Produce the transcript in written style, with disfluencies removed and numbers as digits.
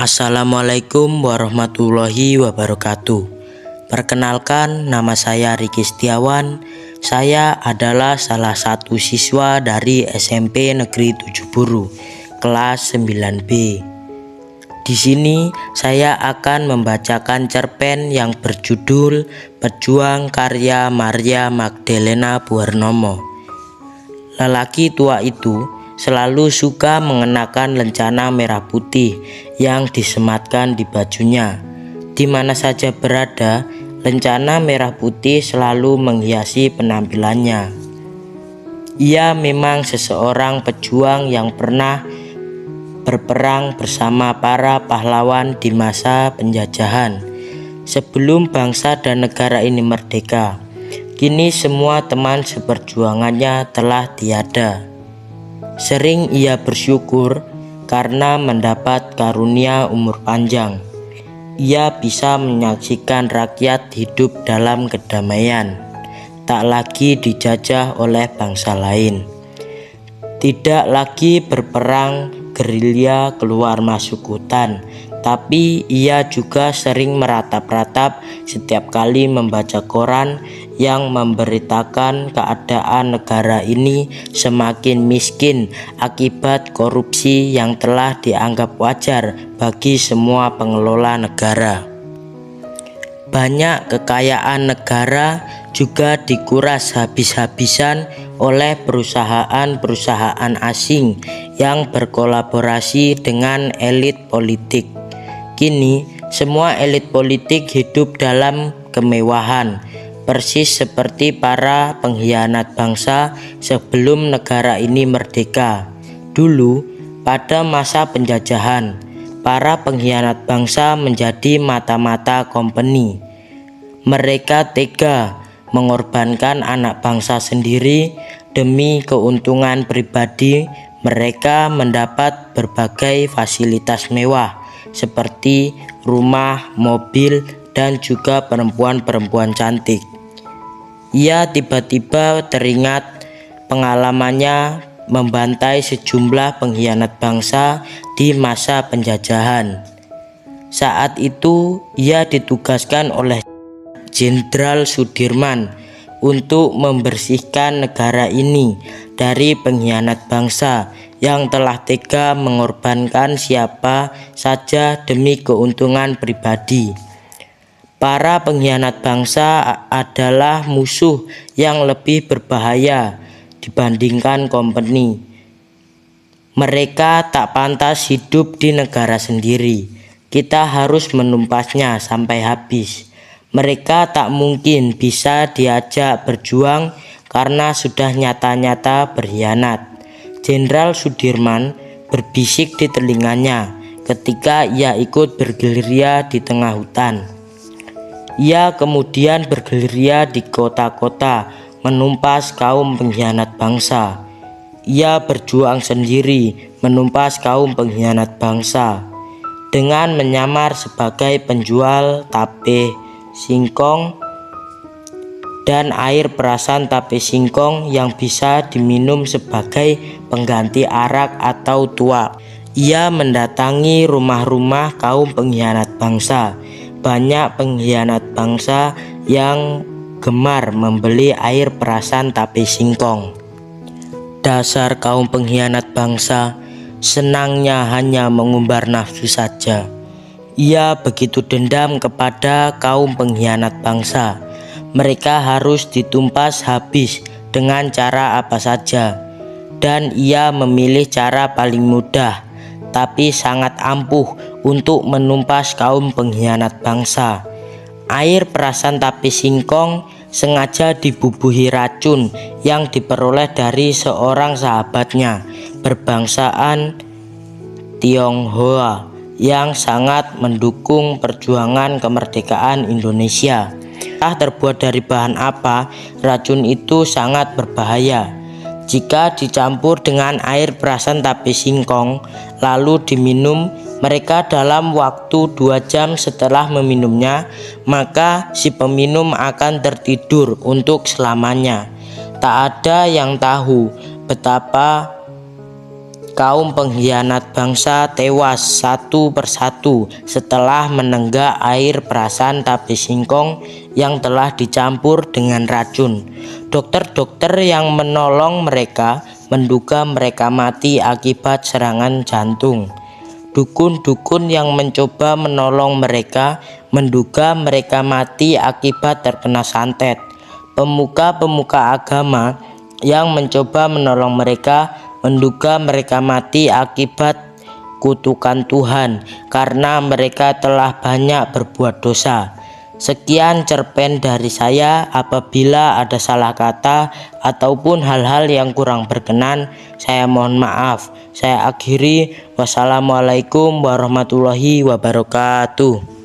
Assalamualaikum warahmatullahi wabarakatuh. Perkenalkan, nama saya Riki Setiawan. Saya adalah salah satu siswa dari SMP Negeri 7 Buru, kelas 9B. Di sini saya akan membacakan cerpen yang berjudul Pejuang karya Maria Magdalena Purnomo. Lelaki tua itu selalu suka mengenakan lencana merah putih yang disematkan di bajunya. Di mana saja berada, lencana merah putih selalu menghiasi penampilannya. Ia memang seseorang pejuang yang pernah berperang bersama para pahlawan di masa penjajahan. Sebelum bangsa dan negara ini merdeka, kini semua teman seperjuangannya telah tiada. Sering ia bersyukur karena mendapat karunia umur panjang. Ia bisa menyaksikan rakyat hidup dalam kedamaian, tak lagi dijajah oleh bangsa lain. Tidak lagi berperang gerilya keluar masuk hutan, tapi ia juga sering meratap-ratap setiap kali membaca koran yang memberitakan keadaan negara ini semakin miskin akibat korupsi yang telah dianggap wajar bagi semua pengelola negara. Banyak kekayaan negara juga dikuras habis-habisan oleh perusahaan-perusahaan asing yang berkolaborasi dengan elit politik. Kini semua elit politik hidup dalam kemewahan, persis seperti para pengkhianat bangsa sebelum negara ini merdeka. Dulu, pada masa penjajahan, para pengkhianat bangsa menjadi mata-mata kompeni. Mereka tega mengorbankan anak bangsa sendiri demi keuntungan pribadi. Mereka mendapat berbagai fasilitas mewah seperti rumah, mobil, dan juga perempuan-perempuan cantik. Ia tiba-tiba teringat pengalamannya membantai sejumlah pengkhianat bangsa di masa penjajahan. Saat itu ia ditugaskan oleh Jenderal Sudirman untuk membersihkan negara ini dari pengkhianat bangsa yang telah tega mengorbankan siapa saja demi keuntungan pribadi. Para pengkhianat bangsa adalah musuh yang lebih berbahaya dibandingkan kompeni. Mereka tak pantas hidup di negara sendiri. Kita harus menumpasnya sampai habis. Mereka tak mungkin bisa diajak berjuang karena sudah nyata-nyata berkhianat. Jenderal Sudirman berbisik di telinganya ketika ia ikut bergerilya di tengah hutan. Ia kemudian bergerilya di kota-kota menumpas kaum pengkhianat bangsa. Ia berjuang sendiri menumpas kaum pengkhianat bangsa dengan menyamar sebagai penjual tape singkong dan air perasan tape singkong yang bisa diminum sebagai pengganti arak atau tuak. Ia mendatangi rumah-rumah kaum pengkhianat bangsa. Banyak pengkhianat bangsa yang gemar membeli air perasan tape singkong. Dasar kaum pengkhianat bangsa, senangnya hanya mengumbar nafsu saja. Ia begitu dendam kepada kaum pengkhianat bangsa. Mereka harus ditumpas habis dengan cara apa saja. Dan ia memilih cara paling mudah, tapi sangat ampuh untuk menumpas kaum pengkhianat bangsa. Air perasan tape singkong sengaja dibubuhi racun yang diperoleh dari seorang sahabatnya berbangsaan Tionghoa yang sangat mendukung perjuangan kemerdekaan Indonesia. Entah terbuat dari bahan apa, racun itu sangat berbahaya. Jika dicampur dengan air perasan tape singkong lalu diminum, mereka dalam waktu 2 jam setelah meminumnya, maka si peminum akan tertidur untuk selamanya. Tak ada yang tahu betapa kaum pengkhianat bangsa tewas satu persatu setelah menenggak air perasan tabe singkong yang telah dicampur dengan racun. Dokter-dokter yang menolong mereka menduga mereka mati akibat serangan jantung. Dukun-dukun yang mencoba menolong mereka menduga mereka mati akibat terkena santet. Pemuka-pemuka agama yang mencoba menolong mereka menduga mereka mati akibat kutukan Tuhan karena mereka telah banyak berbuat dosa. Sekian cerpen dari saya. Apabila ada salah kata ataupun hal-hal yang kurang berkenan, saya mohon maaf. Saya akhiri. Wassalamualaikum warahmatullahi wabarakatuh.